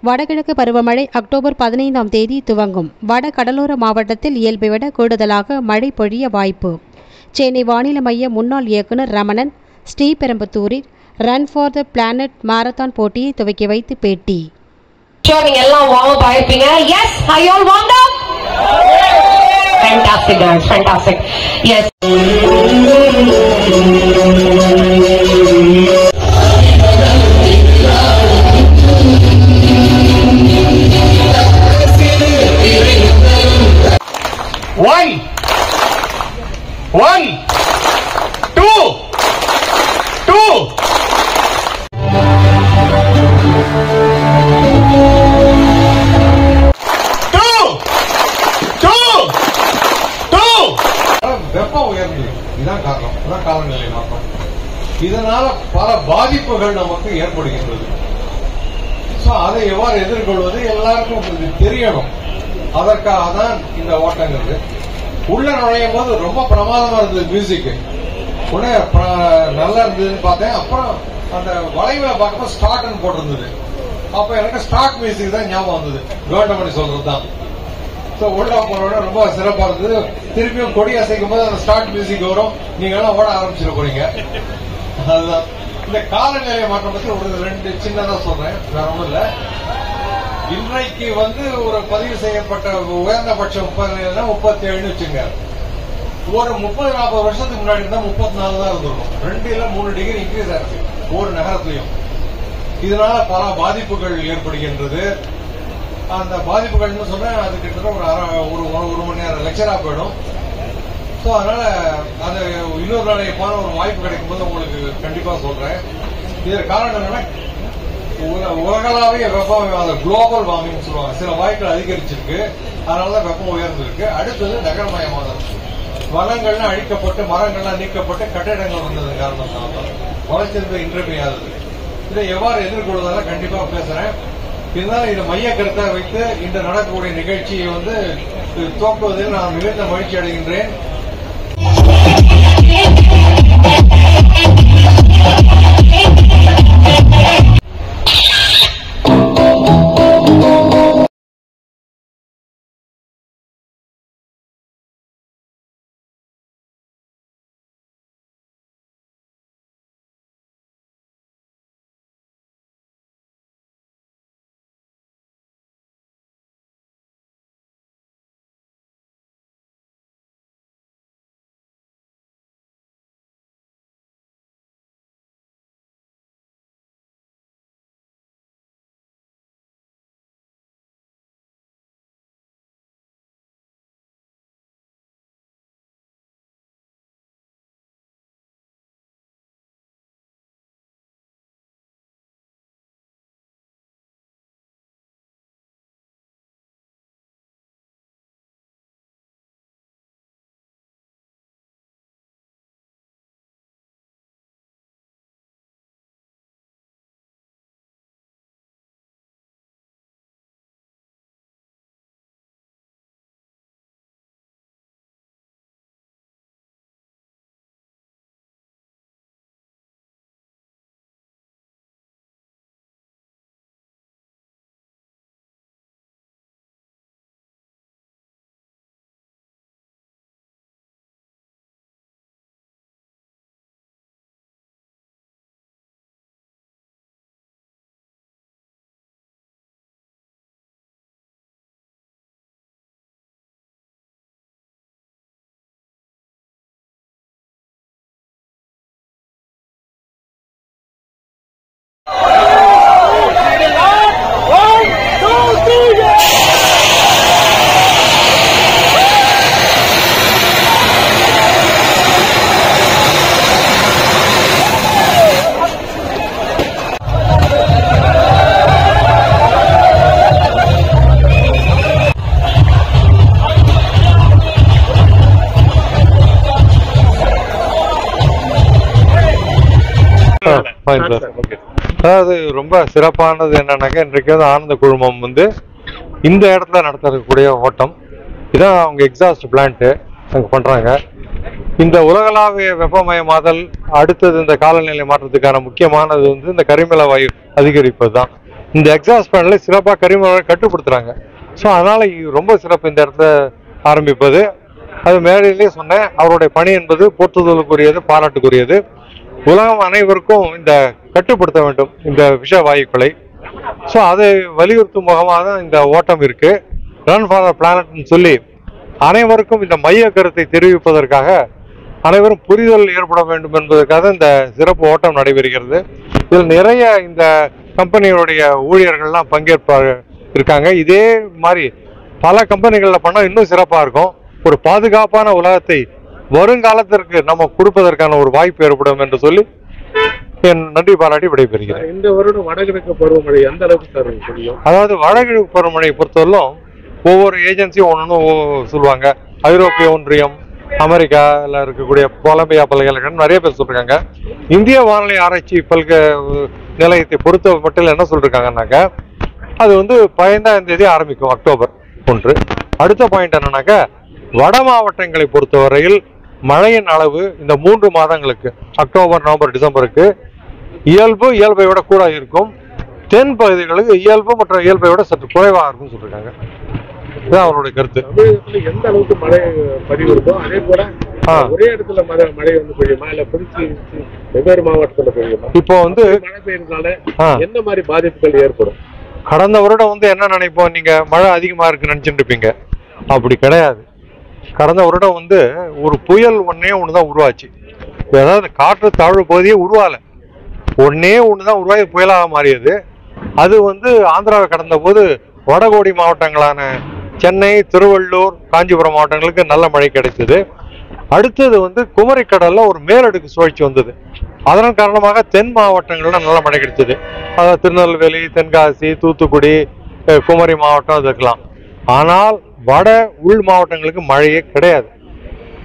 வடகிழக்கு பருவமழை அக்டோபர் 15ஆம் தேதி துவங்கும். வட கடலோர மாவட்டத்தில் இயல்பை விட கூடுதலாக மழை பொழிய வாய்ப்பு. சென்னை வானிலை மைய முன்னாள் இயக்குநர் ரமணன் ஸ்ரீபெரும்புத்தூரில் run for the planet marathon போட்டியை துவக்கி வைத்து பேட்டி. Fantastic guys, fantastic. Yes. One, 2, 2. வெப்பம் உயர்ந்து இதுதான் காரணம். இதுதான் காலநிலை மாற்றம். இதனால பல பாதிப்புகள் நமக்கு ஏற்படுகின்றது. அதை எவ்வாறு எதிர்கொள்வது எல்லாருக்கும் தெரியணும். அதற்காக தான் இந்த ஓட்டங்கிறது. உள்ள நுழையும் போது ரொம்ப பிரமாதமா இருந்தது மியூசிக். உடனே நல்லா இருந்ததுன்னு பார்த்தேன். அப்புறம் அந்த வளைவுல பார்க்கும்போது ஸ்டார்ட்னு போட்டிருந்தது. அப்ப எனக்கு ஸ்டார்ட் மியூசிக் தான் ஞாபகம் வந்தது. கவர்மெண்ட் சொல்றதுதான். உள்ள போறோட ரொம்ப சிறப்பா இருந்தது. திருப்பியும் கொடி அசைக்கும் போது அந்த ஸ்டார்ட் மியூசிக் வரும். நீங்க எல்லாம் ஓட ஆரம்பிச்சிட போறீங்க. அதுதான் இந்த காலநிலை மாற்றம் பத்தி ஒரு ரெண்டு சின்னதா சொல்றேன். வேற ஒண்ணும் இல்ல. இன்றைக்கு ஒரு பதிவு செய்யப்பட்ட உயர்ந்தபட்சம் 37 வச்சுங்க. ஒரு 30-40 வருஷத்துக்கு முன்னாடி இருந்தா 34 தான் இருந்திருக்கும். 2 இல்ல 3 டிகிரி இன்க்ரீஸ் ஆயிருக்கு ஒவ்வொரு நகரத்திலையும். இதனால பல பாதிப்புகள் ஏற்படுகின்றது. அந்த பாதிப்புகள்னு சொன்னா அது கிட்டத்தட்ட ஒரு மணி நேரம் லெக்சரா போயிடும். அதனால அது இன்னொரு நாளைக்கான ஒரு வாய்ப்பு கிடைக்கும் போது உங்களுக்கு கண்டிப்பா சொல்றேன். இதற்கு காரணம் என்னன்னா உலகளாவிய வெப்பம், குளோபல் வார்மிங் சொல்லுவாங்க. சில வாய்ப்புகள் அதிகரிச்சிருக்கு. அதனாலதான் வெப்பம் உயர்ந்திருக்கு. அடுத்தது நகரமயமாதல். வனங்கள்லாம் அழிக்கப்பட்டு மரங்கள்லாம் நீக்கப்பட்டு கட்டிடங்கள் வந்தது காரணம் வளர்ச்சிருந்த இன்றியமையாதது. இதை எவ்வாறு எதிர்கொள்வதால கண்டிப்பா பேசுறேன். இருந்தாலும் இதை மைய கருத்தை வைத்து இன்று நடக்கக்கூடிய நிகழ்ச்சியை துவக்குவதில் நான் மிகுந்த மகிழ்ச்சி அடைகின்றேன். அதாவது ரொம்ப சிறப்பானது என்னன்னாக்கா, இன்றைக்கு ஆனந்த குழுமம் இந்த இடத்துல நடத்தக்கூடிய ஓட்டம் இதான். அவங்க எக்ஸாஸ்ட் பிளான்ட்டு அங்கே பண்ணுறாங்க. இந்த உலகளாவிய வெப்பமயமாதல் அடுத்தது இந்த காலநிலை மாற்றத்துக்கான முக்கியமானது இந்த கரிமல வாயு அதிகரிப்பது தான். இந்த எக்ஸாஸ்ட் ஃபேன்ல சிறப்பாக கரிமலை கட்டுப்படுத்துறாங்க. ஸோ அதனால ரொம்ப சிறப்பு இந்த இடத்துல ஆரம்பிப்பது. அது மேடையிலேயே சொன்னேன், அவருடைய பணி என்பது போற்றுதலுக்குரியது, பாராட்டுக்குரியது. உலகம் அனைவருக்கும் இந்த கட்டுப்படுத்த வேண்டும் இந்த விஷ வாயுக்களை. ஸோ அதை வலியுறுத்தும் முகமாக தான் இந்த ஓட்டம் இருக்கு. ரன் ஃபார் த பிளானட்னு சொல்லி அனைவருக்கும் இந்த மைய கருத்தை தெரிவிப்பதற்காக, அனைவரும் புரிதல் ஏற்பட வேண்டும் என்பதற்காக இந்த சிறப்பு ஓட்டம் நடைபெறுகிறது. இதில் நிறைய இந்த கம்பெனிகளுடைய ஊழியர்கள்லாம் இருக்காங்க. இதே மாதிரி பல கம்பெனிகளில் பண்ணால் இன்னும் சிறப்பாக இருக்கும். ஒரு பாதுகாப்பான உலகத்தை வருங்காலத்திற்கு நம்ம கொடுப்பதற்கான ஒரு வாய்ப்பு ஏற்படும் என்று சொல்லி என் நன்றி பாராட்டி விடைபெறுகிறேன். இந்த வருடம் வடகிழக்கு பருவமழை எந்த அளவுக்கு சார் தெரியும்? அதாவது வடகிழக்கு பருவமழையை பொறுத்தவரையிலும் ஒவ்வொரு ஏஜென்சியும் ஒன்று சொல்லுவாங்க. ஐரோப்பிய ஒன்றியம், அமெரிக்காவில் இருக்கக்கூடிய கொலம்பியா பல்கலைக்கழகம் நிறைய பேர் சொல்றாங்க. இந்திய வானிலை ஆராய்ச்சி நிலையத்தை பொறுத்த மட்டும் என்ன சொல்லிருக்காங்கன்னாக்க, அது 15ஆம் தேதி ஆரம்பிக்கும், அக்டோபர் 1. அடுத்த பாயிண்ட் என்னன்னாக்க, வட மாவட்டங்களை பொறுத்தவரையில் மழையின் அளவு இந்த 3 மாதங்களுக்கு, அக்டோபர், நவம்பர், டிசம்பருக்கு இயல்பை விட கூட இருக்கும். தென் பகுதிகளுக்கு இயல்பு மற்றும் இயல்பை விட சற்று குறைவாக இருக்கும்னு சொல்லிருக்காங்க. இதுதான் அவருடைய கருத்து. தமிழகத்துல எந்த அளவுக்கு மழை பதிவு இருக்கோ அதே போல ஒரே இடத்துல மழை பெய்யுமா, இல்ல புதுச்சி வெவ்வேறு மாவட்டத்துல பெய்யுமா? இப்போ மழை பெய்யறதுனால என்ன மாதிரி பாதிப்புகள் ஏற்படும்? கடந்த வருடம் என்ன நினைப்போம், நீங்க மழை அதிகமா இருக்குன்னு நினைச்சுட்டு இருப்பீங்க. அப்படி கிடையாது. கடந்த வருடம் ஒரு புயல் ஒண்ணுதான் உருவாச்சு. அதாவது காற்று தாழ்வு பகுதியே உருவால, ஒண்ணுதான் உருவாகி புயலாக மாறியது. அது ஆந்திராவை கடந்த போது வடகோடி மாவட்டங்களான சென்னை, திருவள்ளூர், காஞ்சிபுரம் மாவட்டங்களுக்கு நல்ல மழை கிடைத்தது. அடுத்தது குமரிக்கடல்ல ஒரு மேலடுக்கு சுழற்சி வந்தது. அதன் காரணமாக தென் மாவட்டங்கள்ல நல்ல மழை கிடைச்சது. அதாவது திருநெல்வேலி, தென்காசி, தூத்துக்குடி, குமரி மாவட்டம் இருக்கலாம். ஆனால் வட உள் மாவட்டங்களுக்கு மழையே கிடையாது.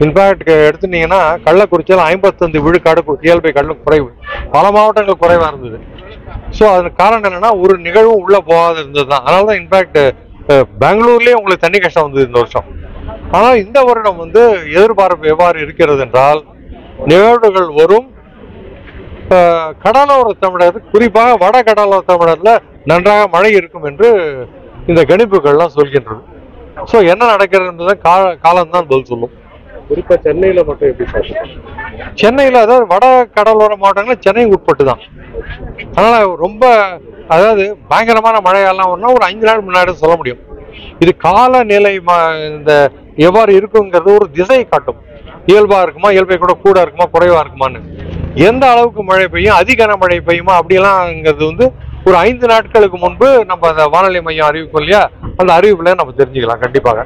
இன்ஃபேக்ட் எடுத்துட்டீங்கன்னா கள்ளக்குறிச்சியில் 55 விழுக்காடு இயல்பை கடலும் குறைவு, பல மாவட்டங்கள் குறைவா இருந்தது. ஸோ அதுக்கு காரணம் என்னன்னா, ஒரு நிகழ்வும் உள்ள போகாத இருந்தது தான். அதனால தான் இன்ஃபேக்ட் பெங்களூர்லேயே உங்களுக்கு தண்ணி கஷ்டம் வந்தது இந்த வருஷம். ஆனால் இந்த வருடம் எதிர்பார்ப்பு எவ்வாறு இருக்கிறது என்றால், நிகழ்வுகள் வரும். கடலோர தமிழர், குறிப்பாக வட கடலோர தமிழர்ல நன்றாக மழை இருக்கும் என்று இந்த கணிப்புகள்லாம் சொல்கின்றது. ஸோ என்ன நடக்கிறது காலம்தான் பதில் சொல்லும். குறிப்பா சென்னையில மட்டும் எப்படி சார்? சென்னையில அதாவது வட கடலோர மாவட்டங்கள் சென்னை உட்பட்டு தான். அதனால ரொம்ப பயங்கரமான மழையெல்லாம் ஒரு 5 நாள் முன்னாடி சொல்ல முடியும். இது காலநிலை இந்த எவ்வாறு இருக்குங்கிறது ஒரு திசையை காட்டும். இயல்பா இருக்குமா, இயல்பை கூட இருக்குமா, குறைவா இருக்குமான்னு. எந்த அளவுக்கு மழை பெய்யும், அதிகன மழை பெய்யுமா அப்படியெல்லாம்ங்கிறது ஒரு 5 நாட்களுக்கு முன்பு நம்ம அந்த வானிலை மையம் அறிவிக்கும் இல்லையா, அந்த அறிவிப்புல நம்ம தெரிஞ்சுக்கலாம் கண்டிப்பாக.